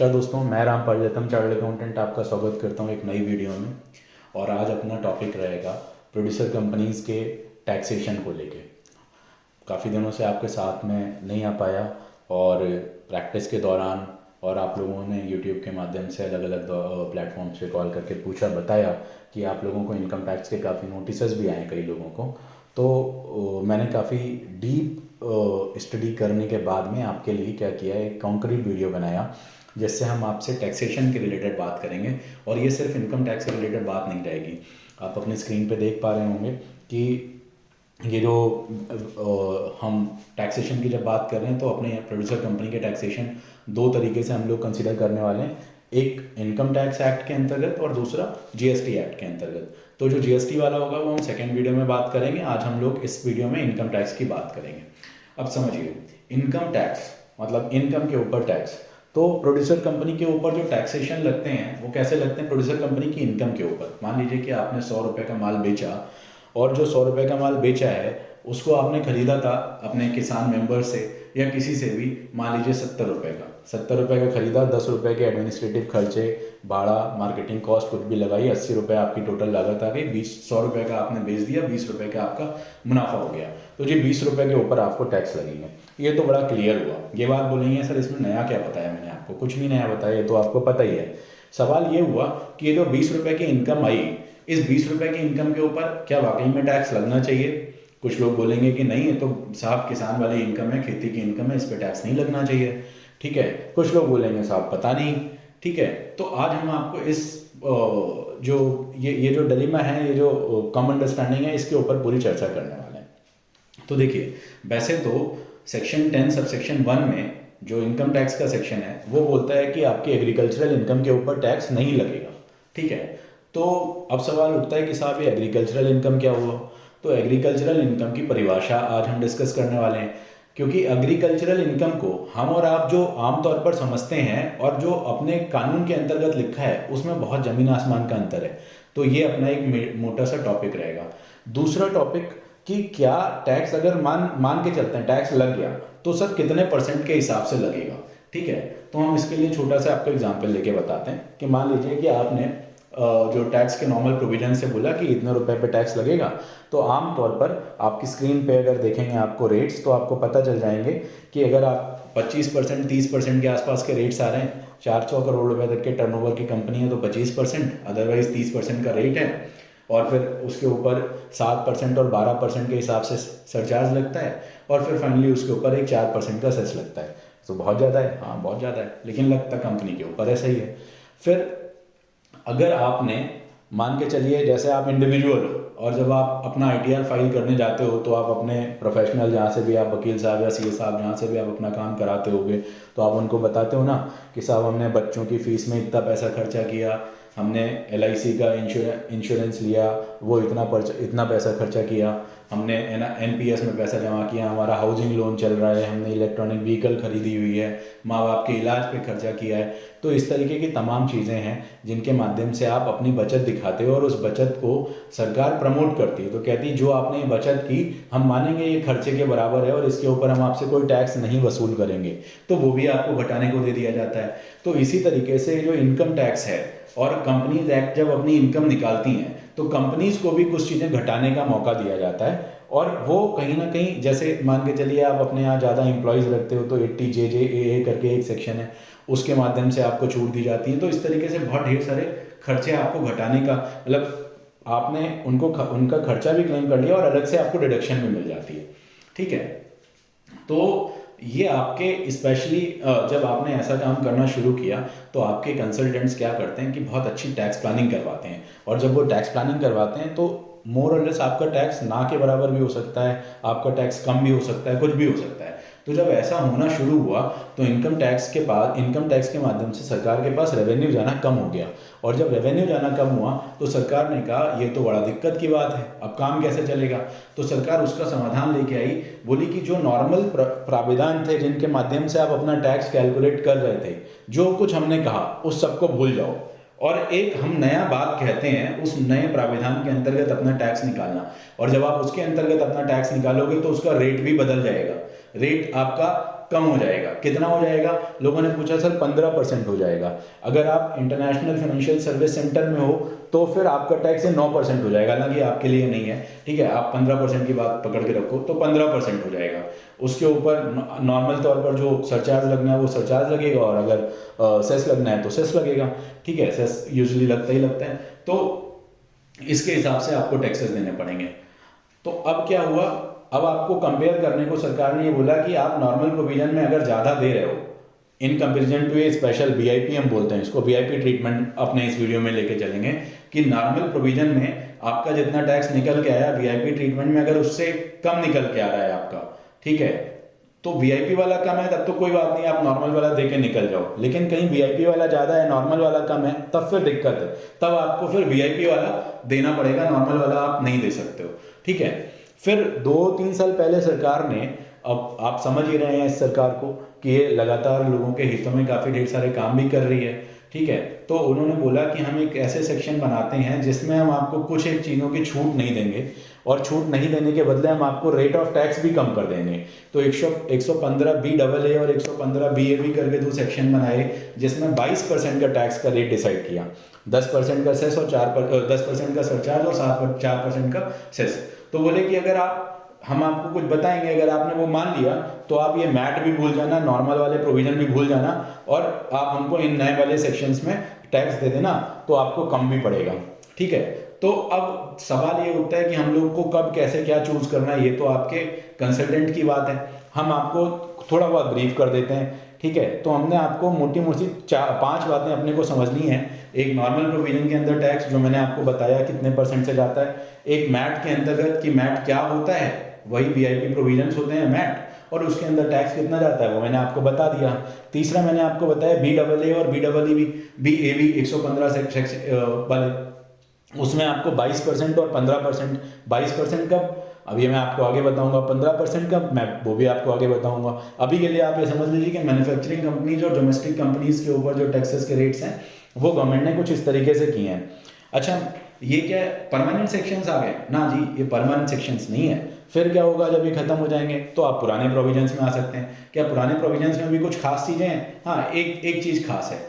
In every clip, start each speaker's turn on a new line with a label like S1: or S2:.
S1: नमस्कार दोस्तों, मैं रामपाल जतम चार्टर्ड अकाउंटेंट आपका स्वागत करता हूं एक नई वीडियो में। और आज अपना टॉपिक रहेगा प्रोड्यूसर कंपनीज़ के टैक्सेशन को लेके। काफ़ी दिनों से आपके साथ में नहीं आ पाया और प्रैक्टिस के दौरान और आप लोगों ने यूट्यूब के माध्यम से अलग अलग प्लेटफॉर्म्स पे कॉल करके पूछा बताया कि आप लोगों को इनकम टैक्स के काफ़ी नोटिसेस भी आए कई लोगों को। तो मैंने काफ़ी डीप स्टडी करने के बाद में आपके लिए क्या किया, एक कॉन्क्रीट वीडियो बनाया जिससे हम आपसे टैक्सेशन के रिलेटेड बात करेंगे। और ये सिर्फ इनकम टैक्स से रिलेटेड बात नहीं रहेगी। आप अपने स्क्रीन पे देख पा रहे होंगे कि ये जो हम टैक्सेशन की जब बात कर रहे हैं तो अपने प्रोड्यूसर कंपनी के टैक्सेशन दो तरीके से हम लोग कंसिडर करने वाले हैं। एक इनकम टैक्स एक्ट के अंतर्गत और दूसरा जीएसटी एक्ट के अंतर्गत। तो जो जीएसटी वाला होगा वो हम सेकेंड वीडियो में बात करेंगे। आज हम लोग इस वीडियो में इनकम टैक्स की बात करेंगे। अब समझिए, इनकम टैक्स मतलब इनकम के ऊपर टैक्स। तो प्रोड्यूसर कंपनी के ऊपर जो टैक्सेशन लगते हैं वो कैसे लगते हैं? प्रोड्यूसर कंपनी की इनकम के ऊपर। मान लीजिए कि आपने 100 रुपये का माल बेचा और जो 100 रुपये का माल बेचा है उसको आपने खरीदा था अपने किसान मेंबर से या किसी से भी, मान लीजिए 70 रुपये का। 70 रुपये का खरीदा, 10 रुपये के एडमिनिस्ट्रेटिव खर्चे, भाड़ा, मार्केटिंग कॉस्ट कुछ भी लगाई, 80 रुपये आपकी टोटल लागत आ गई। 100 रुपये का आपने बेच दिया, 20 रुपये का आपका मुनाफा हो गया। तो जी 20 रुपये के ऊपर आपको टैक्स लगेंगे। ये तो बड़ा क्लियर हुआ। ये बात बोलेंगे सर इसमें नया क्या बताया मैंने आपको? कुछ नहीं नया बताया, ये तो आपको पता ही है। सवाल ये हुआ कि ये जो 20 रुपये की इनकम आई, इस 20 रुपये की इनकम के ऊपर क्या वाकई में टैक्स लगना चाहिए? कुछ लोग बोलेंगे कि नहीं, ये तो साहब किसान वाली इनकम है, खेती की इनकम है, इस पर टैक्स नहीं लगना चाहिए। ठीक है। कुछ लोग बोलेंगे साहब पता नहीं। ठीक है। तो आज हम आपको इस जो ये जो डिलेमा है, ये जो कम अंडरस्टैंडिंग है, इसके ऊपर पूरी चर्चा करने वाले हैं। तो देखिए, वैसे तो सेक्शन 10 सब सेक्शन 1 में जो इनकम टैक्स का सेक्शन है वो बोलता है कि आपकी एग्रीकल्चरल इनकम के ऊपर टैक्स नहीं लगेगा। ठीक है। तो अब सवाल उठता है कि साहब ये एग्रीकल्चरल इनकम क्या हुआ? तो एग्रीकल्चरल इनकम की परिभाषा आज हम डिस्कस करने वाले हैं। क्योंकि एग्रीकल्चरल इनकम को हम और आप जो आमतौर पर समझते हैं और जो अपने कानून के अंतर्गत लिखा है उसमें बहुत ज़मीन आसमान का अंतर है। तो ये अपना एक मोटा सा टॉपिक रहेगा। दूसरा टॉपिक कि क्या टैक्स अगर मान मान के चलते हैं टैक्स लग गया तो सर कितने परसेंट के हिसाब से लगेगा। ठीक है। तो हम इसके लिए छोटा सा आपको एग्जाम्पल लेके बताते हैं कि मान लीजिए कि आपने जो टैक्स के नॉर्मल प्रोविजन से बोला कि इतने रुपए पे टैक्स लगेगा। तो आम तौर पर आपकी स्क्रीन पे अगर देखेंगे आपको रेट्स, तो आपको पता चल जाएंगे कि अगर आप 25% 30% के आसपास के रेट्स आ रहे हैं, 400 करोड़ रुपए तक के टर्नओवर की कंपनी है तो 25%, अदरवाइज 30% का रेट है। और फिर उसके ऊपर 7% और 12% के हिसाब से सरचार्ज लगता है। और फिर फाइनली उसके ऊपर एक 4% का सेस लगता है। तो बहुत ज़्यादा है, हाँ बहुत ज़्यादा है, लेकिन लगता कंपनी के ऊपर ऐसा ही है। फिर अगर आपने मान के चलिए जैसे आप इंडिविजुअल हो और जब आप अपना आईटीआर फाइल करने जाते हो तो आप अपने प्रोफेशनल जहाँ से भी आप वकील साहब या सीए साहब जहाँ से भी आप अपना काम कराते होगे तो आप उनको बताते हो ना कि साहब हमने बच्चों की फ़ीस में इतना पैसा खर्चा किया, हमने एलआईसी का इंश्योरेंस लिया, वो इतना पैसा खर्चा किया, हमने एनपीएस में पैसा जमा किया, हमारा हाउसिंग लोन चल रहा है, हमने इलेक्ट्रॉनिक व्हीकल खरीदी हुई है, माँ बाप के इलाज पे खर्चा किया है। तो इस तरीके की तमाम चीज़ें हैं जिनके माध्यम से आप अपनी बचत दिखाते हो और उस बचत को सरकार प्रमोट करती है। तो कहती है जो आपने बचत की हम मानेंगे ये खर्चे के बराबर है और इसके ऊपर हम आपसे कोई टैक्स नहीं वसूल करेंगे, तो वो भी आपको घटाने को दे दिया जाता है। तो इसी तरीके से जो इनकम टैक्स है और कंपनीज एक्ट जब अपनी इनकम निकालती हैं तो कंपनीज को भी कुछ चीज़ें घटाने का मौका दिया जाता है। और वो कहीं ना कहीं, जैसे मान के चलिए आप अपने यहाँ ज़्यादा एम्प्लॉयज़ रखते हो तो 80JJAA करके एक सेक्शन है, उसके माध्यम से आपको छूट दी जाती है। तो इस तरीके से बहुत ढेर सारे खर्चे आपको घटाने का, मतलब आपने उनका खर्चा भी क्लेम कर लिया और अलग से आपको डिडक्शन भी मिल जाती है। ठीक है। तो ये आपके स्पेशली जब आपने ऐसा काम करना शुरू किया तो आपके कंसल्टेंट्स क्या करते हैं कि बहुत अच्छी टैक्स प्लानिंग करवाते हैं। और जब वो टैक्स प्लानिंग करवाते हैं तो मोर और लेस आपका टैक्स ना के बराबर भी हो सकता है, आपका टैक्स कम भी हो सकता है, कुछ भी हो सकता है। तो जब ऐसा होना शुरू हुआ तो इनकम टैक्स के माध्यम से सरकार के पास रेवेन्यू जाना कम हो गया। और जब रेवेन्यू जाना कम हुआ तो सरकार ने कहा ये तो बड़ा दिक्कत की बात है, अब काम कैसे चलेगा? तो सरकार उसका समाधान लेके आई। बोली कि जो नॉर्मल प्राविधान थे जिनके माध्यम से आप अपना टैक्स कैलकुलेट कर रहे थे, जो कुछ हमने कहा उस सबको भूल जाओ और एक हम नया बात कहते हैं उस नए प्राविधान के अंतर्गत अपना टैक्स निकालना। और जब आप उसके अंतर्गत अपना टैक्स निकालोगे तो उसका रेट भी बदल जाएगा। रेट आपका कम हो जाएगा। कितना हो जाएगा? लोगों ने पूछा सर 15% हो जाएगा। अगर आप इंटरनेशनल फाइनेंशियल सर्विस सेंटर में हो तो फिर आपका टैक्स 9% हो जाएगा, हालांकि आपके लिए नहीं है, ठीक है, आप 15% की बात पकड़ के रखो तो 15% हो जाएगा। उसके ऊपर नॉर्मल तौर पर जो सरचार्ज लगना है वो सरचार्ज लगेगा, और अगर सेस लगना है तो सेस लगेगा, ठीक है, सेस यूजुअली लगता ही लगता है। तो इसके हिसाब से आपको टैक्सेस देने पड़ेंगे। तो अब क्या हुआ, अब आपको कंपेयर करने को सरकार ने ये बोला कि आप नॉर्मल प्रोविजन में अगर ज़्यादा दे रहे हो in comparison to a special VIP, हम बोलते हैं इसको, वीआईपी ट्रीटमेंट अपने इस वीडियो में लेके चलेंगे कि नॉर्मल प्रोविजन में आपका जितना टैक्स निकल के आया वीआईपी ट्रीटमेंट में अगर उससे कम निकल के आ रहा है आपका, ठीक है, तो वीआईपी वाला कम है तब तो कोई बात नहीं, आप नॉर्मल वाला दे के निकल जाओ। लेकिन कहीं वीआईपी वाला ज़्यादा है नॉर्मल वाला कम है, तब फिर दिक्कत है, तब आपको फिर वीआईपी वाला देना पड़ेगा, नॉर्मल वाला आप नहीं दे सकते हो, ठीक है। फिर 2-3 साल पहले सरकार ने, अब आप समझ ही रहे हैं इस सरकार को कि ये लगातार लोगों के हितों में काफ़ी ढेर सारे काम भी कर रही है, ठीक है, तो उन्होंने बोला कि हम एक ऐसे सेक्शन बनाते हैं जिसमें हम आपको कुछ एक चीज़ों की छूट नहीं देंगे, और छूट नहीं देने के बदले हम आपको रेट ऑफ टैक्स भी कम कर देंगे। तो 115 बी डबल ए और 115 बी ए बी करके 2 सेक्शन बनाए जिसमें 22% का टैक्स का रेट डिसाइड किया, 10% का सेस और 10% का सरचार्ज और 4% का सेस। तो बोले कि अगर हम आपको कुछ बताएंगे, अगर आपने वो मान लिया तो आप ये मैट भी भूल जाना, नॉर्मल वाले प्रोविजन भी भूल जाना, और आप हमको इन नए वाले सेक्शंस में टैक्स दे देना, तो आपको कम भी पड़ेगा, ठीक है। तो अब सवाल ये उठता है कि हम लोग को कब कैसे क्या चूज करना है, ये तो आपके कंसल्टेंट की बात है, हम आपको थोड़ा बहुत ब्रीफ कर देते हैं, ठीक है। तो हमने आपको मोटी मोटी 5 बातें अपने को समझनी है। एक नॉर्मल प्रोविजन के अंदर टैक्स जो मैंने आपको बताया कितने % से जाता है, एक मैट के अंतर्गत कि मैट क्या होता है, वही वीआईपी प्रोविजंस होते हैं मैट, और उसके अंदर टैक्स कितना जाता है वो मैंने आपको बता दिया। तीसरा मैंने आपको बताया बी डबल ए और B double E B A B 115 वाले, उसमें आपको 22% और 15%, 22% कब, अभी मैं आपको आगे बताऊंगा, 15% कब, मैं वो भी आपको आगे बताऊंगा। अभी के लिए आप ये समझ लीजिए कि मैन्युफैक्चरिंग कंपनीज और डोमेस्टिक कंपनीज के ऊपर जो टैक्सेस के रेट्स हैं वो गवर्नमेंट ने कुछ इस तरीके से किए हैं। अच्छा, ये क्या है, परमानेंट सेक्शंस आ गए ना जी, ये परमानेंट सेक्शंस नहीं है। फिर क्या होगा, जब ये खत्म हो जाएंगे तो आप पुराने प्रोविजंस में आ सकते हैं। क्या पुराने प्रोविजंस में भी कुछ खास चीज़ें हैं? हाँ, एक चीज़ खास है,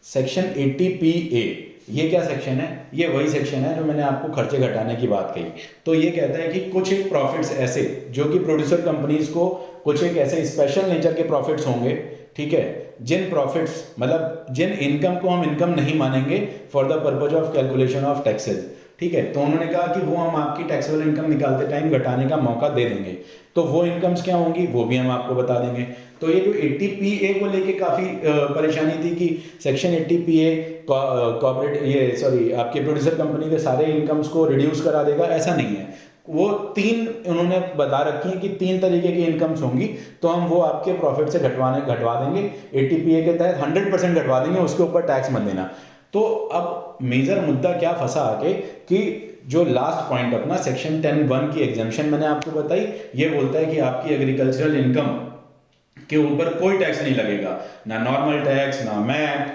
S1: सेक्शन 80PA। ये क्या सेक्शन है? ये वही सेक्शन है जो मैंने आपको खर्चे घटाने की बात कही। तो ये कहता है कि कुछ एक प्रॉफिट्स ऐसे जो कि प्रोड्यूसर कंपनीज को कुछ एक ऐसे स्पेशल नेचर के प्रॉफिट्स होंगे, ठीक है, जिन प्रॉफिट्स मतलब जिन इनकम को हम इनकम नहीं मानेंगे for the purpose of calculation of taxes, ठीक है। तो उन्होंने कहा कि वो हम आपकी टैक्सेबल इनकम निकालते टाइम घटाने का मौका दे देंगे। तो वो इनकम्स क्या होंगी वो भी हम आपको बता देंगे। तो ये जो 80PA को लेके काफ़ी परेशानी थी कि सेक्शन 80PA कॉर्पोरेट आपके प्रोड्यूसर कंपनी के सारे इनकम्स को रिड्यूस करा देगा, ऐसा नहीं है। वो 3 उन्होंने बता रखी है कि 3 तरीके की इनकम्स होंगी, तो हम वो आपके प्रॉफिट से घटवा देंगे 80PA के तहत 100% घटवा देंगे, उसके ऊपर टैक्स मत देना। तो अब मेजर मुद्दा क्या फंसा आके कि जो लास्ट पॉइंट अपना सेक्शन 10(1) की एग्जाम्पशन मैंने आपको बताई, ये बोलता है कि आपकी एग्रीकल्चरल इनकम के ऊपर कोई टैक्स नहीं लगेगा, ना नॉर्मल टैक्स ना मैट,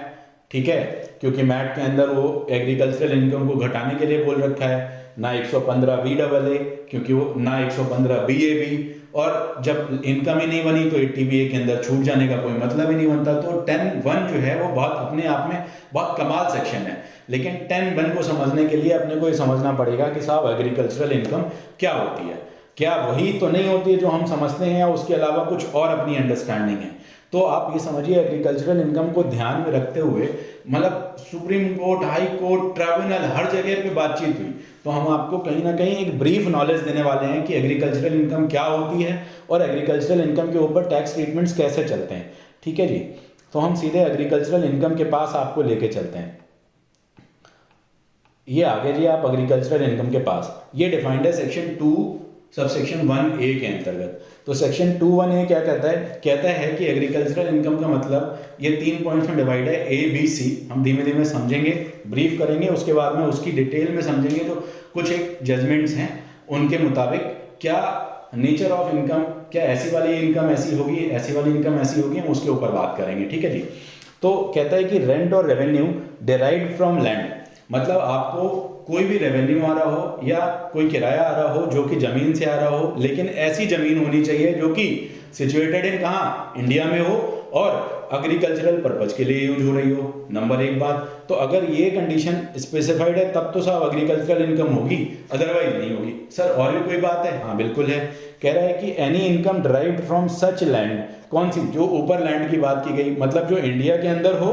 S1: ठीक है, क्योंकि मैट के अंदर वो एग्रीकल्चरल इनकम को घटाने के लिए बोल रखा है, ना 115 BAA क्योंकि वो ना 115 BAB, और जब इनकम ही नहीं बनी तो 80BA के अंदर छूट जाने का कोई मतलब ही नहीं बनता। तो 10(1) जो है वो बहुत अपने आप में बहुत कमाल सेक्शन है, लेकिन 10(1) को समझने के लिए अपने को ये समझना पड़ेगा कि साहब एग्रीकल्चरल इनकम क्या होती है, क्या वही तो नहीं होती है जो हम समझते हैं, या उसके अलावा कुछ और अपनी अंडरस्टैंडिंग है। तो आप ये समझिए एग्रीकल्चरल इनकम को ध्यान में रखते हुए, मतलब supreme court, high court, tribunal, हर जगह पे बातचीत हुई, तो हम आपको कहीं ना कहीं एक ब्रीफ नॉलेज देने वाले हैं कि एग्रीकल्चरल इनकम क्या होती है और एग्रीकल्चरल इनकम के ऊपर टैक्स ट्रीटमेंट्स कैसे चलते हैं, ठीक है जी। तो हम सीधे एग्रीकल्चरल इनकम के पास आपको लेके चलते हैं। ये आगे जी आप एग्रीकल्चरल इनकम के पास, ये डिफाइंड है सेक्शन 2 सबसेक्शन 1A के अंतर्गत। तो सेक्शन 2(1)A क्या कहता है कि एग्रीकल्चरल इनकम का मतलब ये 3 पॉइंट्स में डिवाइड है, ABC। हम धीमे धीमे समझेंगे, ब्रीफ करेंगे, उसके बाद में उसकी डिटेल में समझेंगे। तो कुछ एक जजमेंट्स हैं, उनके मुताबिक क्या नेचर ऑफ इनकम, क्या ऐसी वाली इनकम ऐसी होगी, ऐसी वाली इनकम ऐसी होगी, हम उसके ऊपर बात करेंगे, ठीक है जी। तो कहता है कि रेंट और रेवेन्यू डिराइव्ड फ्रॉम लैंड, मतलब आपको कोई भी रेवेन्यू आ रहा हो या कोई किराया आ रहा हो जो कि जमीन से आ रहा हो, लेकिन ऐसी जमीन होनी चाहिए जो कि सिचुएटेड इन कहाँ, इंडिया में हो और एग्रीकल्चरल पर्पज के लिए यूज हो रही हो। नंबर एक बात, तो अगर ये कंडीशन स्पेसिफाइड है तब तो साहब एग्रीकल्चरल इनकम होगी, अदरवाइज नहीं होगी। सर और भी कोई बात है? हाँ बिल्कुल है। कह रहा है कि any income derived from such land, कौन सी? जो ऊपर लैंड की बात की गई, मतलब जो इंडिया के अंदर हो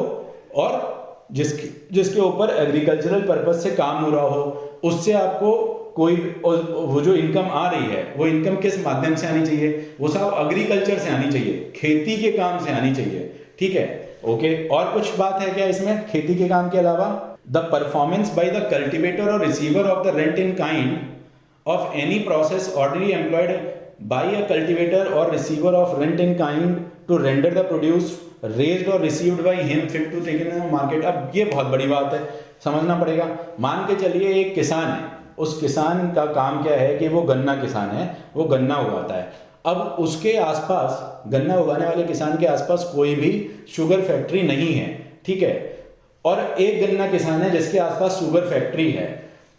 S1: और जिसके ऊपर एग्रीकल्चरल पर्पज से काम हो रहा हो, उससे आपको कोई वो जो इनकम आ रही है वो इनकम किस माध्यम से आनी चाहिए? वो साहब एग्रीकल्चर से आनी चाहिए, खेती के काम से आनी चाहिए। ठीक है, ओके। और कुछ बात है क्या इसमें खेती के काम के अलावा? The performance by the cultivator और receiver of the rent in kind of any process already employed by a cultivator or receiver of rent in kind to render the produce raised or received by him fit to take in the market। अब ये बहुत बड़ी बात है, समझना पड़ेगा। मान के चलिए एक किसान है, उस किसान का काम क्या है कि वो गन्ना किसान है, वो गन्ना उगाता है। अब उसके आसपास, गन्ना उगाने वाले किसान के आसपास कोई भी शुगर फैक्ट्री नहीं है, ठीक है, और एक गन्ना किसान है जिसके आसपास शुगर फैक्ट्री है।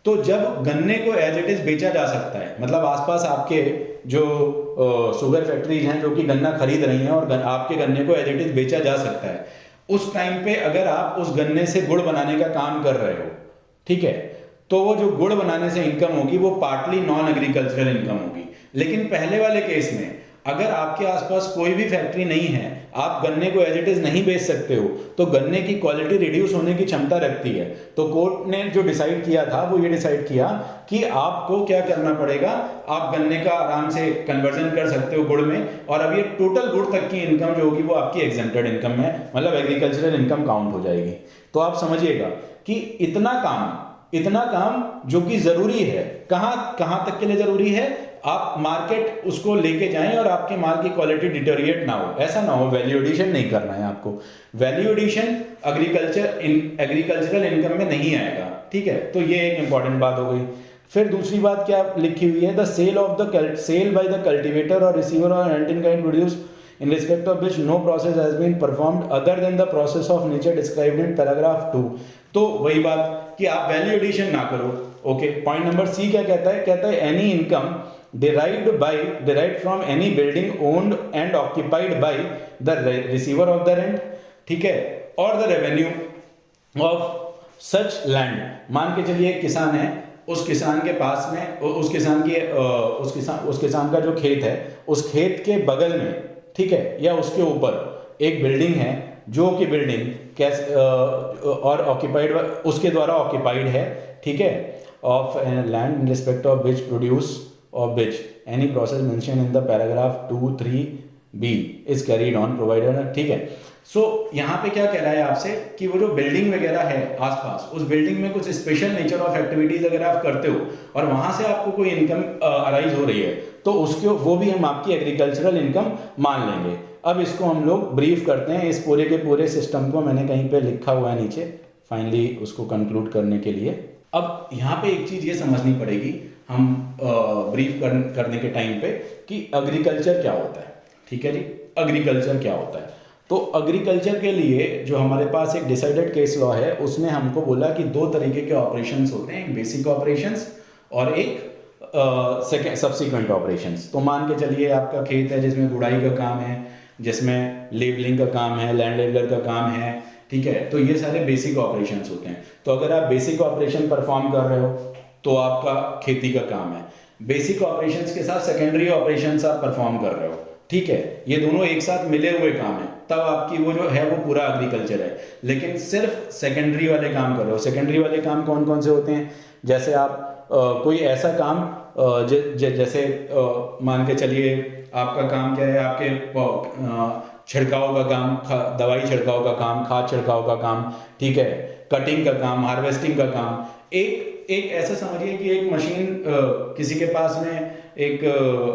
S1: तो जब गन्ने को एज इट इज बेचा जा सकता है, मतलब आसपास आपके जो शुगर फैक्ट्रीज हैं जो कि गन्ना खरीद रही हैं और आपके गन्ने को एज इट इज बेचा जा सकता है, उस टाइम पे अगर आप उस गन्ने से गुड़ बनाने का काम कर रहे हो, ठीक है, तो वो जो गुड़ बनाने से इनकम होगी वो पार्टली नॉन एग्रीकल्चरल इनकम होगी। लेकिन पहले वाले केस में अगर आपके आसपास कोई भी फैक्ट्री नहीं है, आप गन्ने को एज इट इज नहीं बेच सकते हो, तो गन्ने की क्वालिटी रिड्यूस होने की क्षमता रखती है। तो कोर्ट ने जो डिसाइड किया था वो ये डिसाइड किया कि आपको क्या करना पड़ेगा, आप गन्ने का आराम से कन्वर्जन कर सकते हो गुड़ में, और अब ये टोटल गुड़ तक की इनकम जो होगी वो आपकी एग्जेम्प्टेड इनकम है, मतलब एग्रीकल्चरल इनकम काउंट हो जाएगी। तो आप समझिएगा कि इतना काम जो कि जरूरी है, कहां तक के लिए जरूरी है? आप मार्केट उसको लेके जाएं और आपके माल की क्वालिटी डिटोरिएट ना हो, ऐसा ना हो। वैल्यू एडिशन नहीं करना है आपको, वैल्यू एडिशन एग्रीकल्चरल इनकम में नहीं आएगा, ठीक है। तो ये एक इंपॉर्टेंट बात हो गई। फिर दूसरी बात क्या लिखी हुई है? The sale by the cultivator और रिसीवर और rent in kind produce in respect of which no process has been performed other than the process of nature described in paragraph 2। तो वही बात कि आप वैल्यू एडिशन ना करो। ओके, पॉइंट नंबर सी क्या कहता है? कहता है any income derived from any building owned and occupied by the receiver of the rent, ठीक है, और the revenue of such land। मान के चलिए एक किसान है, उस किसान के पास में उस किसान का जो खेत है, उस खेत के बगल में, ठीक है, या उसके ऊपर एक बिल्डिंग है जो कि बिल्डिंग कैसे और ऑक्यूपाइड, उसके द्वारा ऑक्यूपाइड है, ठीक है, of land in respect of which produce of which any process mentioned in the paragraph 2(3)(b is carried on provided। ठीक है। सो यहाँ पे क्या कह रहा है आपसे कि वो जो बिल्डिंग वगैरह है आसपास, उस बिल्डिंग में कुछ स्पेशल नेचर ऑफ एक्टिविटीज अगर आप करते हो और वहां से आपको कोई इनकम अराइज हो रही है, तो उसके वो भी हम आपकी एग्रीकल्चरल इनकम मान लेंगे। अब इसको हम लोग ब्रीफ करते हैं, इस पूरे के पूरे सिस्टम को मैंने कहीं पे लिखा हुआ है नीचे, फाइनली उसको कंक्लूड करने के लिए। अब यहाँ पे एक चीज ये समझनी पड़ेगी हम ब्रीफ करने के टाइम पे कि एग्रीकल्चर क्या होता है, ठीक है जी। एग्रीकल्चर क्या होता है? तो एग्रीकल्चर के लिए जो हमारे पास एक डिसाइडेड केस लॉ है, उसने हमको बोला कि दो तरीके के ऑपरेशंस होते हैं, एक बेसिक ऑपरेशंस और एक सब्सिक्वेंट ऑपरेशंस। तो मान के चलिए आपका खेत है जिसमें गुड़ाई का काम है, जिसमें लेवलिंग का काम है, लैंड लेवलर का काम है, ठीक है, तो ये सारे बेसिक ऑपरेशंस होते हैं। तो अगर आप बेसिक ऑपरेशन परफॉर्म कर रहे हो तो आपका खेती का काम है, बेसिक ऑपरेशंस के साथ सेकेंडरी ऑपरेशंस आप परफॉर्म कर रहे हो, ठीक है, ये दोनों एक साथ मिले हुए काम है, तब आपकी वो जो है वो पूरा एग्रीकल्चर है। लेकिन सिर्फ सेकेंडरी वाले काम कर रहे हो। सेकेंडरी वाले काम कौन कौन से होते हैं? जैसे आप कोई ऐसा काम जैसे मान के चलिए आपका काम क्या है, आपके छिड़काव का काम, दवाई छिड़काव का काम, खाद छिड़काव का काम, ठीक है, कटिंग का काम, हार्वेस्टिंग का काम। एक ऐसा समझिए कि एक मशीन किसी के पास में एक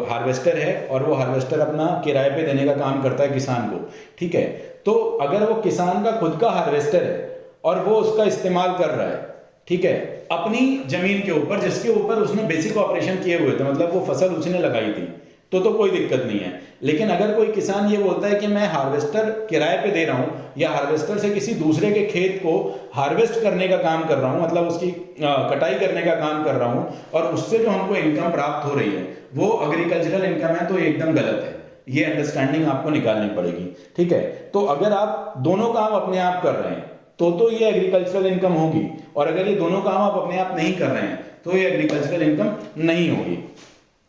S1: हार्वेस्टर है और वो हार्वेस्टर अपना किराए पे देने का काम करता है किसान को, ठीक है। तो अगर वो किसान का खुद का हार्वेस्टर है और वो उसका इस्तेमाल कर रहा है, ठीक है, अपनी जमीन के ऊपर जिसके ऊपर उसने बेसिक ऑपरेशन किए हुए थे, मतलब वो फसल उसने लगाई थी, तो कोई दिक्कत नहीं है। लेकिन अगर कोई किसान ये बोलता है कि मैं हार्वेस्टर किराए पे दे रहा हूँ या हार्वेस्टर से किसी दूसरे के खेत को हार्वेस्ट करने का काम कर रहा हूँ, मतलब उसकी कटाई करने का काम कर रहा हूँ, और उससे जो हमको इनकम प्राप्त हो रही है वो एग्रीकल्चरल इनकम है, तो ये एकदम गलत है। ये अंडरस्टैंडिंग आपको निकालनी पड़ेगी, ठीक है। तो अगर आप दोनों काम अपने आप कर रहे हैं तो ये एग्रीकल्चरल इनकम होगी, और अगर ये दोनों काम आप अपने आप नहीं कर रहे हैं तो ये एग्रीकल्चरल इनकम नहीं होगी।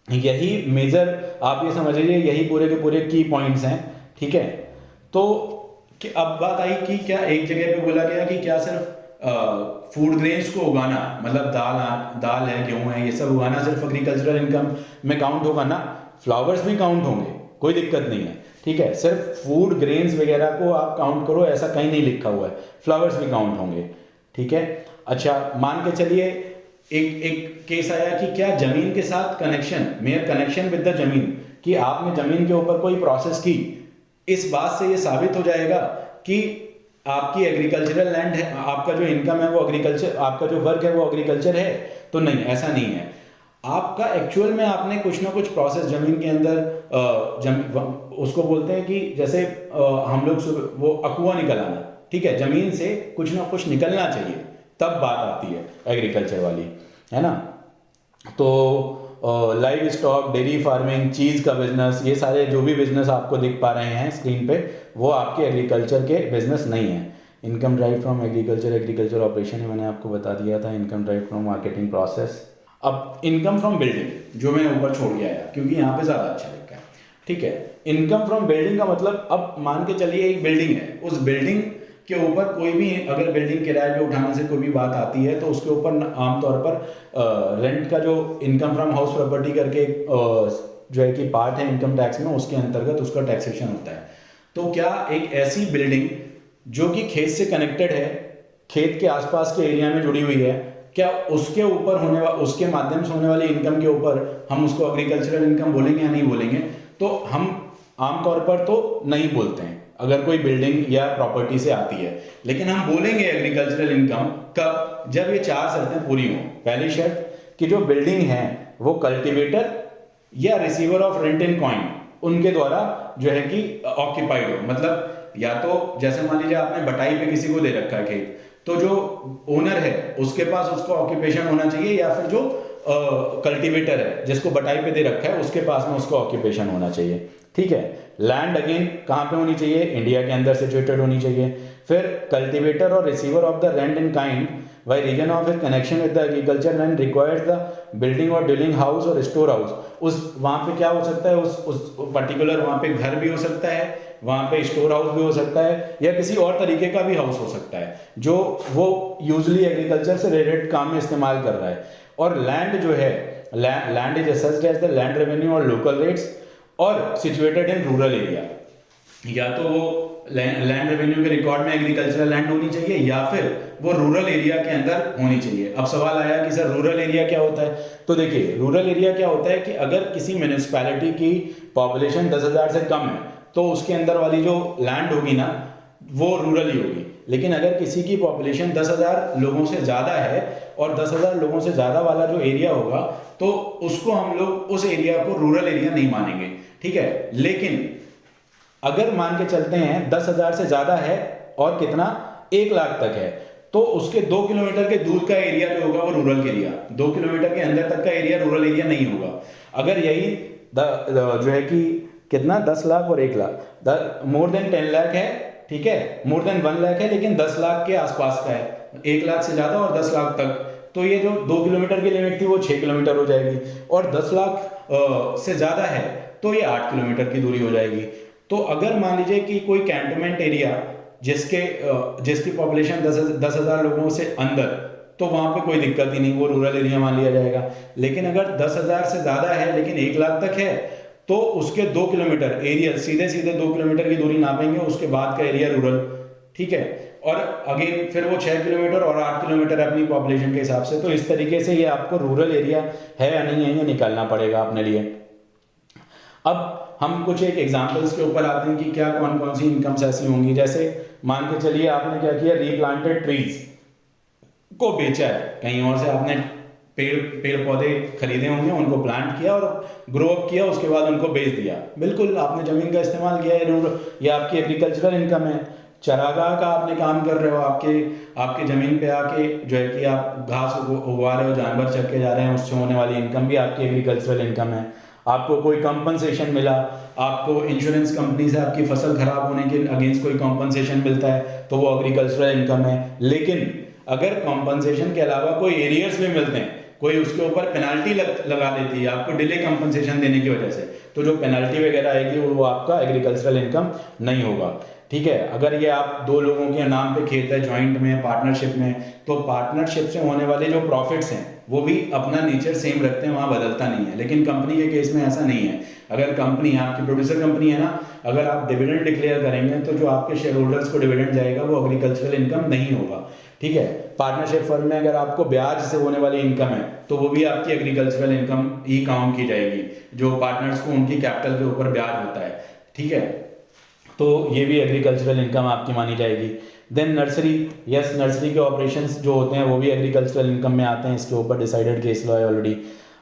S1: यही मेजर आप ये समझ लीजिए, यही पूरे के पूरे की पॉइंट्स हैं, ठीक है। तो अब बात आई कि क्या एक जगह पे बोला गया कि क्या सिर्फ फूड ग्रेन्स को उगाना, मतलब दाल है, गेहूं है, ये सब उगाना सिर्फ एग्रीकल्चरल इनकम में काउंट होगा ना? फ्लावर्स भी काउंट होंगे, कोई दिक्कत नहीं है, ठीक है। सिर्फ फूड ग्रेन्स वगैरह को आप काउंट करो ऐसा कहीं नहीं लिखा हुआ है, फ्लावर्स भी काउंट होंगे, ठीक है। अच्छा, मान के चलिए एक केस आया कि क्या जमीन के साथ connection, mayor connection with the जमीन, कि आपने जमीन के ऊपर कोई प्रोसेस की, इस बात से ये साबित हो जाएगा कि आपकी एग्रीकल्चरल लैंड है, आपका जो इनकम है वो एग्रीकल्चर, आपका जो वर्क है वो एग्रीकल्चर है? तो नहीं, ऐसा नहीं है। आपका एक्चुअल में आपने कुछ ना कुछ प्रोसेस जमीन के अंदर उसको बोलते हैं कि जैसे हम लोग वो अकुआ निकल आना, ठीक है, जमीन से कुछ ना कुछ निकलना चाहिए, तब बात आती है एग्रीकल्चर वाली, है ना। तो लाइव स्टॉक, डेयरी फार्मिंग, चीज़ का बिजनेस, ये सारे जो भी बिजनेस आपको दिख पा रहे हैं स्क्रीन पे, वो आपके एग्रीकल्चर के बिजनेस नहीं है। Income drive from agriculture, agriculture operation है, मैंने आपको बता दिया था। Income drive from marketing process. अब इनकम फ्रॉम बिल्डिंग, जो मैं ऊपर छोड़ के आया क्योंकि यहाँ पे ज़्यादा अच्छा लिखा है, ठीक है। इनकम फ्रॉम बिल्डिंग का मतलब, अब मान के चलिए एक बिल्डिंग है, उस बिल्डिंग के ऊपर कोई भी अगर बिल्डिंग किराए पे उठाने से कोई भी बात आती है तो उसके ऊपर आमतौर पर रेंट का जो इनकम फ्रॉम हाउस प्रॉपर्टी करके जो है कि पार्ट है इनकम टैक्स में, उसके अंतर्गत उसका टैक्सेशन होता है। तो क्या एक ऐसी बिल्डिंग जो कि खेत से कनेक्टेड है, खेत के आसपास के एरिया में जुड़ी हुई है, क्या उसके ऊपर उसके माध्यम से होने वाली इनकम के ऊपर हम उसको एग्रीकल्चरल इनकम बोलेंगे या नहीं बोलेंगे? तो हम आमतौर पर तो नहीं बोलते हैं अगर कोई बिल्डिंग या प्रॉपर्टी से आती है, लेकिन हम बोलेंगे एग्रीकल्चरल इनकम कब? जब ये चार शर्तें पूरी हों। पहली शर्त कि जो बिल्डिंग है वो कल्टीवेटर या receiver of rent in coin उनके द्वारा जो है कि ऑक्यूपाइड हो, मतलब या तो जैसे मान लीजिए आपने बटाई पे किसी को दे रखा है खेत, तो जो ओनर है उसके पास उसका ऑक्यूपेशन होना चाहिए, या फिर जो कल्टीवेटर है जिसको बटाई पे दे रखा है उसके पास में उसका ऑक्यूपेशन होना चाहिए, ठीक है। लैंड अगेन कहाँ पे होनी चाहिए? इंडिया के अंदर सिचुएटेड होनी चाहिए। फिर कल्टीवेटर और receiver of the rent in kind by reason of his connection with the agriculture land requires the building और ड्विलिंग हाउस और स्टोर हाउस। उस वहाँ पे क्या हो सकता है? उस पर्टिकुलर वहाँ पे घर भी हो सकता है, वहाँ पे स्टोर हाउस भी हो सकता है, या किसी और तरीके का भी हाउस हो सकता है जो वो यूजली एग्रीकल्चर से रिलेटेड काम में इस्तेमाल कर रहा है। और लैंड जो है, land is assessed as the land revenue और लोकल रेट्स और सिचुएटेड इन रूरल एरिया। या तो वो लैंड रेवेन्यू के रिकॉर्ड में एग्रीकल्चरल लैंड होनी चाहिए या फिर वो रूरल एरिया के अंदर होनी चाहिए। अब सवाल आया कि सर रूरल एरिया क्या होता है? तो देखिए, रूरल एरिया क्या होता है कि अगर किसी म्यूनिसिपैलिटी की पॉपुलेशन 10,000 से कम है तो उसके अंदर वाली जो लैंड होगी ना वो रूरल ही होगी। लेकिन अगर किसी की पॉपुलेशन 10,000 लोगों से ज़्यादा है और 10,000 लोगों से ज़्यादा वाला जो एरिया होगा तो उसको हम लोग उस एरिया को रूरल एरिया नहीं मानेंगे, ठीक है। लेकिन अगर मान के चलते हैं 10,000 से ज़्यादा है और कितना 1 लाख तक है, तो उसके 2 किलोमीटर के दूर का एरिया जो होगा वो रूरल एरिया, 2 किलोमीटर के अंदर तक का एरिया रूरल एरिया नहीं होगा। अगर यही जो है कि कितना 10 लाख और 1 लाख, मोर देन 10 लाख है, ठीक है, मोर देन 1 लाख है लेकिन 10 लाख के आसपास का है, 1 लाख से ज़्यादा और 10 लाख तक, तो ये जो 2 किलोमीटर की लिमिट थी वो 6 किलोमीटर हो जाएगी, और 10 लाख से ज़्यादा है तो ये 8 किलोमीटर की दूरी हो जाएगी। तो अगर मान लीजिए कि कोई कैंटोनमेंट एरिया जिसकी पॉपुलेशन 10,000 लोगों से अंदर, तो वहाँ पे कोई दिक्कत ही नहीं, वो रूरल एरिया मान लिया जाएगा। लेकिन अगर 10,000 से ज़्यादा है लेकिन 1 लाख तक है तो उसके 2 किलोमीटर एरिया, सीधे सीधे 2 किलोमीटर की दूरी नापेंगे, उसके बाद का एरिया रूरल, ठीक है। और अगेन फिर वो 6 किलोमीटर और 8 किलोमीटर अपनी पॉपुलेशन के हिसाब से। तो इस तरीके से ये आपको रूरल एरिया है या नहीं है ये निकालना पड़ेगा अपने लिए। अब हम कुछ एक एग्जांपल्स के ऊपर आते हैं कि क्या कौन कौन सी इनकम्स ऐसी होंगी। जैसे मान के चलिए आपने क्या किया, रीप्लांटेड ट्रीज को बेचा है, कहीं और से आपने पेड़ पौधे खरीदे होंगे, उनको प्लांट किया और ग्रो अप किया, उसके बाद उनको बेच दिया। बिल्कुल आपने ज़मीन का इस्तेमाल किया है, ये आपकी एग्रीकल्चरल इनकम है। चरागाह का आपने काम कर रहे हो, आपके ज़मीन पे आके जो है कि आप घास उगवा रहे हो, जानवर चर के जा रहे हैं, उससे होने वाली इनकम भी आपकी एग्रीकल्चरल इनकम है। आपको कोई कंपनसेशन मिला, आपको इंश्योरेंस कंपनी से आपकी फसल खराब होने के अगेंस्ट कोई कंपनसेशन मिलता है, तो वो एग्रीकल्चरल इनकम है। लेकिन अगर कंपनसेशन के अलावा कोई एरियर्स भी मिलते हैं, कोई उसके ऊपर पेनल्टी लगा देती है आपको डिले कंपनसेशन देने की वजह से, तो जो पेनल्टी वगैरह आएगी वो आपका एग्रीकल्चरल इनकम नहीं होगा। ठीक है, अगर ये आप दो लोगों के नाम पे खेत है, जॉइंट में, पार्टनरशिप में, तो पार्टनरशिप से होने वाले जो प्रॉफिट्स हैं वो भी अपना नेचर सेम रखते हैं, वहाँ बदलता नहीं है। लेकिन कंपनी के केस में ऐसा नहीं है। अगर कंपनी आपकी प्रोड्यूसर कंपनी है ना, अगर आप डिविडेंड डिक्लेयर करेंगे तो जो आपके शेयर होल्डर्स को डिविडेंड जाएगा वो एग्रीकल्चरल इनकम नहीं होगा। ठीक है, पार्टनरशिप फर्म में अगर आपको ब्याज से होने वाली इनकम है तो वो भी आपकी एग्रीकल्चरल इनकम ही काउंट की जाएगी, जो पार्टनर्स को उनकी कैपिटल के ऊपर ब्याज होता है। ठीक है, तो ये भी एग्रीकल्चरल इनकम आपकी मानी जाएगी। देन नर्सरी, यस, नर्सरी के ऑपरेशंस जो होते हैं वो भी एग्रीकल्चरल इनकम में आते हैं, इसके ऊपर डिसाइडेड केस लॉ है ऑलरेडी।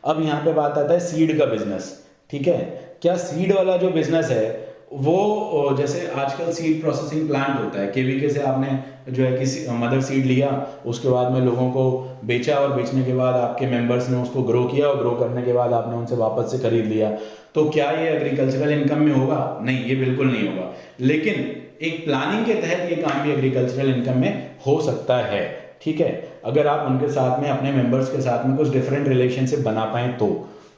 S1: अब यहाँ पे बात आता है सीड का बिजनेस। ठीक है, क्या सीड वाला जो बिजनेस है वो, जैसे आजकल सीड प्रोसेसिंग प्लांट होता है, केवीके से आपने जो है कि मदर सीड लिया, उसके बाद में लोगों को बेचा और बेचने के बाद आपके मेंबर्स ने उसको ग्रो किया और ग्रो करने के बाद आपने उनसे वापस से खरीद लिया, तो क्या ये एग्रीकल्चरल इनकम में होगा? नहीं, ये बिल्कुल नहीं होगा। लेकिन एक प्लानिंग के तहत ये काम भी एग्रीकल्चरल इनकम में हो सकता है। ठीक है, अगर आप उनके साथ में, अपने मेंबर्स के साथ में कुछ डिफरेंट रिलेशनशिप बना पाएँ तो।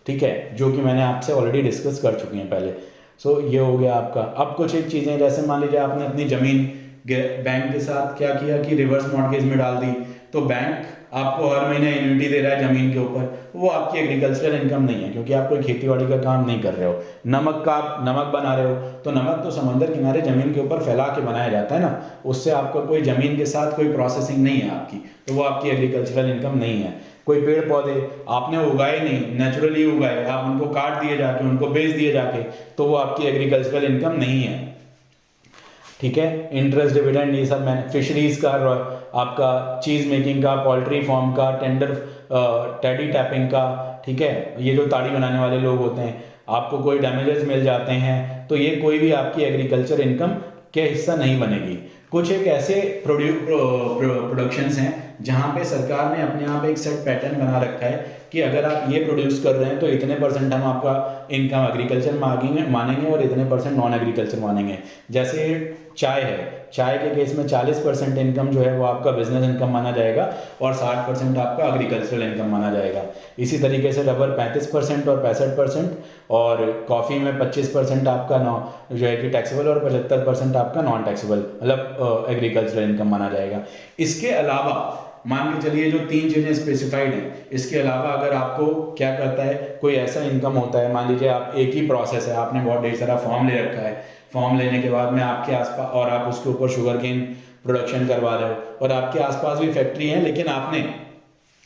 S1: ठीक है, जो कि मैंने आपसे ऑलरेडी डिस्कस कर चुकी हैं पहले। सो ये हो गया आपका। अब कुछ एक चीज़ें, जैसे मान लीजिए आपने अपनी ज़मीन बैंक के साथ क्या किया कि रिवर्स मॉर्गेज में डाल दी, तो बैंक आपको हर महीने एन्युटी दे रहा है ज़मीन के ऊपर, वो आपकी एग्रीकल्चरल इनकम नहीं है, क्योंकि आप कोई खेतीबाड़ी का काम नहीं कर रहे हो। नमक बना रहे हो, तो नमक तो समंदर किनारे ज़मीन के ऊपर फैला के बनाया जाता है ना, उससे आपका कोई ज़मीन के साथ कोई प्रोसेसिंग नहीं है आपकी, तो वो आपकी एग्रीकल्चरल इनकम नहीं है। कोई पेड़ पौधे आपने उगाए नहीं, नेचुरली उगाए, आप उनको काट दिए जाके, उनको बेच दिए जाके, तो वो आपकी एग्रीकल्चरल इनकम नहीं है। ठीक है, इंटरेस्ट, डिविडेंड, ये सब मैंने, फिशरीज का, आपका चीज़ मेकिंग का, पोल्ट्री फार्म का, टेडी टैपिंग का। ठीक है, ये जो ताड़ी बनाने वाले लोग होते हैं, आपको कोई डैमेजेस मिल जाते हैं तो ये कोई भी आपकी एग्रीकल्चर इनकम के हिस्सा नहीं बनेगी। कुछ एक ऐसे प्रोडक्शंस हैं जहाँ पे सरकार ने अपने आप एक सेट पैटर्न बना रखा है कि अगर आप ये प्रोड्यूस कर रहे हैं तो इतने परसेंट हम आपका इनकम एग्रीकल्चर मानेंगे और इतने परसेंट नॉन एग्रीकल्चर मानेंगे। जैसे चाय है, चाय के केस में 40% इनकम जो है वो आपका बिजनेस इनकम माना जाएगा और 60% आपका एग्रीकल्चरल इनकम माना जाएगा। इसी तरीके से रबर 35% और 65%, और कॉफ़ी में 25% आपका जो है कि टैक्सेबल और 75% आपका नॉन टैक्सेबल, मतलब एग्रीकल्चरल इनकम माना जाएगा। इसके अलावा मान के चलिए जो 3 चीज़ें स्पेसिफाइड हैं, इसके अलावा अगर आपको क्या करता है, कोई ऐसा इनकम होता है, मान लीजिए आप एक ही प्रोसेस है, आपने बहुत ढेर सारा फॉर्म ले रखा है, फॉर्म लेने के बाद में आपके आसपास, और आप उसके ऊपर शुगर केन प्रोडक्शन करवा रहे हो, और आपके आसपास भी फैक्ट्री है, लेकिन आपने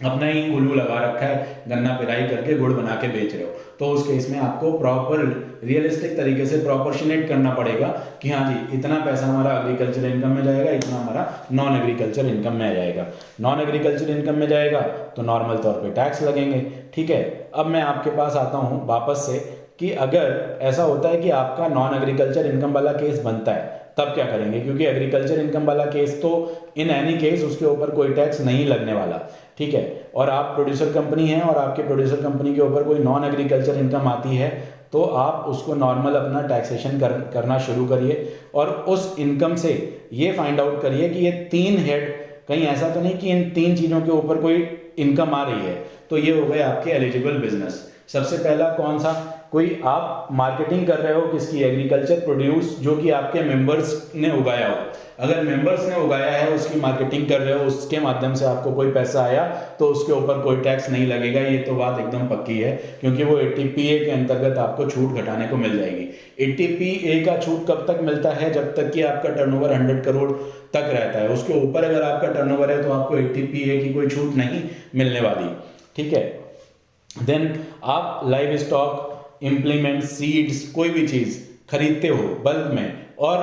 S1: अपना ही कुल्लू लगा रखा है, गन्ना पिराई करके गुड़ बना के बेच रहे हो, तो उस केस में आपको प्रॉपर रियलिस्टिक तरीके से प्रोपोर्शनेट करना पड़ेगा कि हाँ जी, इतना पैसा हमारा एग्रीकल्चर इनकम में जाएगा, इतना हमारा नॉन एग्रीकल्चर इनकम में जाएगा। नॉन एग्रीकल्चर इनकम में जाएगा तो नॉर्मल तौर पे टैक्स लगेंगे। ठीक है, अब मैं आपके पास आता हूँ वापस से कि अगर ऐसा होता है कि आपका नॉन एग्रीकल्चर इनकम वाला केस बनता है, तब क्या करेंगे, क्योंकि एग्रीकल्चर इनकम वाला केस तो इन एनी केस उसके ऊपर कोई टैक्स नहीं लगने वाला। ठीक है, और आप प्रोड्यूसर कंपनी हैं और आपके प्रोड्यूसर कंपनी के ऊपर कोई नॉन एग्रीकल्चर इनकम आती है, तो आप उसको नॉर्मल अपना टैक्सेशन करना शुरू करिए और उस इनकम से ये फाइंड आउट करिए कि ये 3 हेड, कहीं ऐसा तो नहीं कि इन 3 चीज़ों के ऊपर कोई इनकम आ रही है, तो ये हो गए आपके एलिजिबल बिजनेस। सबसे पहला कौन सा, कोई आप मार्केटिंग कर रहे हो किसकी, एग्रीकल्चर प्रोड्यूस जो कि आपके मेंबर्स ने उगाया हो, अगर मेंबर्स ने उगाया है उसकी मार्केटिंग कर रहे हो, उसके माध्यम से आपको कोई पैसा आया तो उसके ऊपर कोई टैक्स नहीं लगेगा, ये तो बात एकदम पक्की है, क्योंकि वो 80PA के अंतर्गत आपको छूट घटाने को मिल जाएगी। 80PA का छूट कब तक मिलता है, जब तक कि आपका टर्नओवर 100 करोड़ तक रहता है, उसके ऊपर अगर आपका टर्नओवर है तो आपको 80PA की कोई छूट नहीं मिलने वाली। ठीक है, देन आप लाइव स्टॉक, इम्प्लीमेंट, सीड्स, कोई भी चीज़ खरीदते हो बल्क में और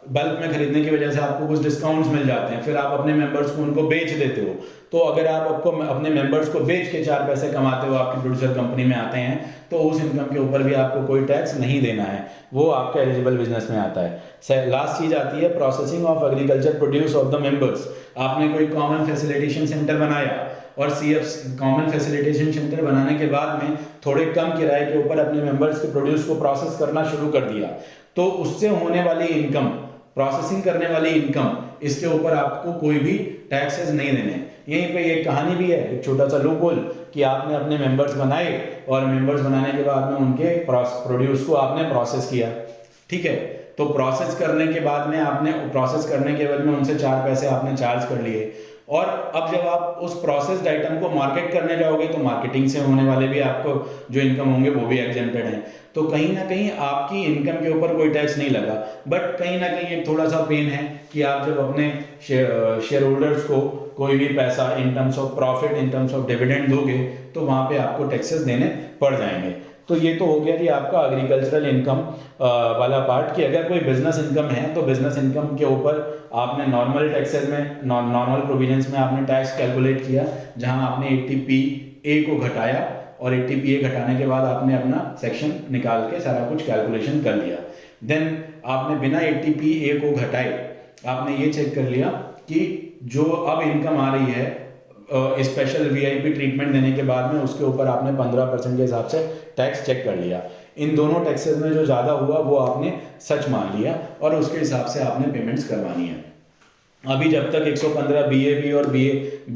S1: बल्क में खरीदने की वजह से आपको कुछ डिस्काउंट्स मिल जाते हैं, फिर आप अपने मेंबर्स को उनको बेच देते हो। तो अगर आप आपको अपने मेंबर्स को बेच के 4 पैसे कमाते हो, आपकी प्रोड्यूसर कंपनी में आते हैं, तो उस इनकम के ऊपर भी आपको कोई टैक्स नहीं देना है, वो आपका एलिजिबल बिजनेस में आता है। लास्ट चीज आती है processing of agriculture produce of the members. आपने कोई कॉमन फैसिलिटेशन सेंटर बनाया और सीएफ कॉमन फैसिलिटेशन सेंटर बनाने के बाद में थोड़े कम किराए के ऊपर अपने मेंबर्स के प्रोड्यूस को प्रोसेस करना शुरू कर दिया, तो उससे होने वाली इनकम, प्रोसेसिंग करने वाली इनकम, इसके ऊपर आपको कोई भी टैक्सेस नहीं देने। यहीं पे एक कहानी भी है, एक छोटा सा लूप होल, कि आपने अपने मेंबर्स बनाए और मेंबर्स बनाने के बाद में उनके प्रोड्यूस को आपने प्रोसेस किया, ठीक है। तो प्रोसेस करने के बाद में आपने प्रोसेस करने के बाद में उनसे 4 पैसे आपने चार्ज कर लिए, और अब जब आप उस प्रोसेस्ड आइटम को मार्केट करने जाओगे तो मार्केटिंग से होने वाले भी आपको जो इनकम होंगे वो भी एग्जेम्प्टेड हैं। तो कहीं ना कहीं आपकी इनकम के ऊपर कोई टैक्स नहीं लगा, बट कहीं ना कहीं एक थोड़ा सा पेन है कि आप जब अपने शेयर होल्डर्स को कोई भी पैसा in terms of profit, in terms of dividend दोगे, तो वहाँ पे आपको टैक्सेस देने पड़ जाएंगे। तो ये तो हो गया कि आपका एग्रीकल्चरल इनकम वाला पार्ट, कि अगर कोई बिजनेस इनकम है तो बिजनेस इनकम के ऊपर आपने नॉर्मल टैक्सेस में, नॉर्मल प्रोविजंस में आपने टैक्स कैलकुलेट किया, जहां आपने 80PA को घटाया, और 80PA घटाने के बाद आपने अपना सेक्शन निकाल के सारा कुछ कैलकुलेशन कर लिया। देन आपने बिना 80PA को घटाए आपने ये चेक कर लिया कि जो अब इनकम आ रही है स्पेशल वीआईपी ट्रीटमेंट देने के बाद में, उसके ऊपर आपने 15% के हिसाब से टैक्स चेक कर लिया। इन दोनों टैक्सेस में जो ज़्यादा हुआ वो आपने सच मान लिया और उसके हिसाब से आपने पेमेंट्स करवानी है। अभी जब तक 115 BAB और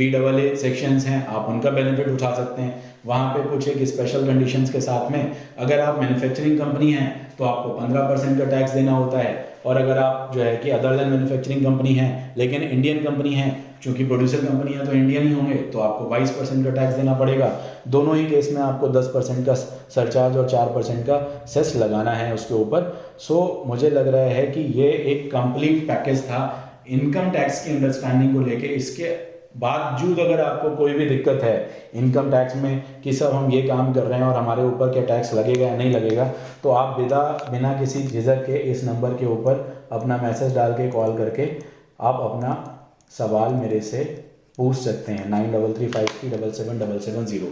S1: BAA सेक्शंस हैं, आप उनका बेनिफिट उठा सकते हैं। वहाँ पे कुछ एक स्पेशल कंडीशंस के साथ में, अगर आप मैन्युफैक्चरिंग कंपनी हैं तो आपको 15% का टैक्स देना होता है, और अगर आप जो है कि अदर देन मैन्युफैक्चरिंग कंपनी है लेकिन इंडियन कंपनी है, चूंकि प्रोड्यूसर कंपनी है तो इंडियन ही होंगे, तो आपको 22% का टैक्स देना पड़ेगा। दोनों ही केस में आपको 10% का सरचार्ज और 4% का सेस लगाना है उसके ऊपर। सो मुझे लग रहा है कि ये एक कंप्लीट पैकेज था इनकम टैक्स की अंडरस्टैंडिंग को लेके। इसके बावजूद अगर आपको कोई भी दिक्कत है इनकम टैक्स में कि सर हम ये काम कर रहे हैं और हमारे ऊपर क्या टैक्स लगेगा या नहीं लगेगा, तो आप बिना किसी झिझक के इस नंबर के ऊपर अपना मैसेज डाल के, कॉल करके आप अपना सवाल मेरे से पूछ सकते हैं 9335377770।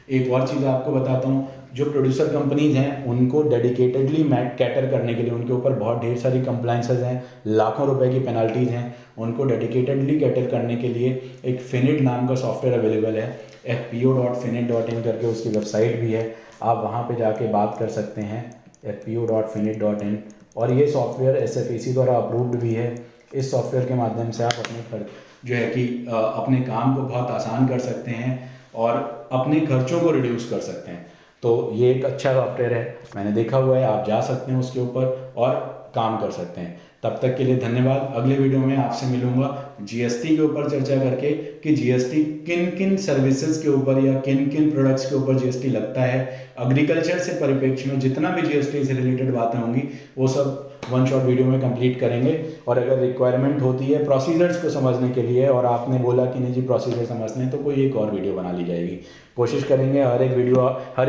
S1: एक और चीज़ आपको बताता हूँ, जो प्रोड्यूसर कंपनीज हैं उनको डेडिकेटेडली कैटर करने के लिए, उनके ऊपर बहुत ढेर सारी कंप्लाइंसेस हैं, लाखों रुपए की पेनल्टीज हैं, उनको डेडिकेटेडली कैटर करने के लिए एक फिनिट नाम का सॉफ्टवेयर अवेलेबल है, fpo.finit.in करके उसकी वेबसाइट भी है, आप वहाँ पे जाके बात कर सकते हैं fpo.finit.in। और ये सॉफ्टवेयर SFEC द्वारा अप्रूव्ड भी है। इस सॉफ्टवेयर के माध्यम से आप अपने जो है कि अपने काम को बहुत आसान कर सकते हैं और अपने खर्चों को रिड्यूस कर सकते हैं। तो ये एक अच्छा सॉफ्टवेयर है, मैंने देखा हुआ है, आप जा सकते हैं उसके ऊपर और काम कर सकते हैं। तब तक के लिए धन्यवाद। अगले वीडियो में आपसे मिलूंगा जीएसटी के ऊपर चर्चा करके कि जीएसटी किन किन सर्विसेज के ऊपर या किन किन प्रोडक्ट्स के ऊपर जीएसटी लगता है। एग्रीकल्चर से परिप्रेक्ष्य में जितना भी जीएसटी से रिलेटेड बातें होंगी वो सब वन शॉट वीडियो में कंप्लीट करेंगे। और अगर रिक्वायरमेंट होती है प्रोसीजर्स को समझने के लिए और आपने बोला कि नहीं जी प्रोसीजर समझने, तो कोई एक और वीडियो बना ली जाएगी। कोशिश करेंगे हर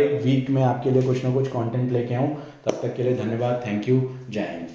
S1: एक वीक में आपके लिए कुछ ना कुछ कंटेंट लेके आऊँ। तब तक के लिए धन्यवाद। Thank you. जय हिंद।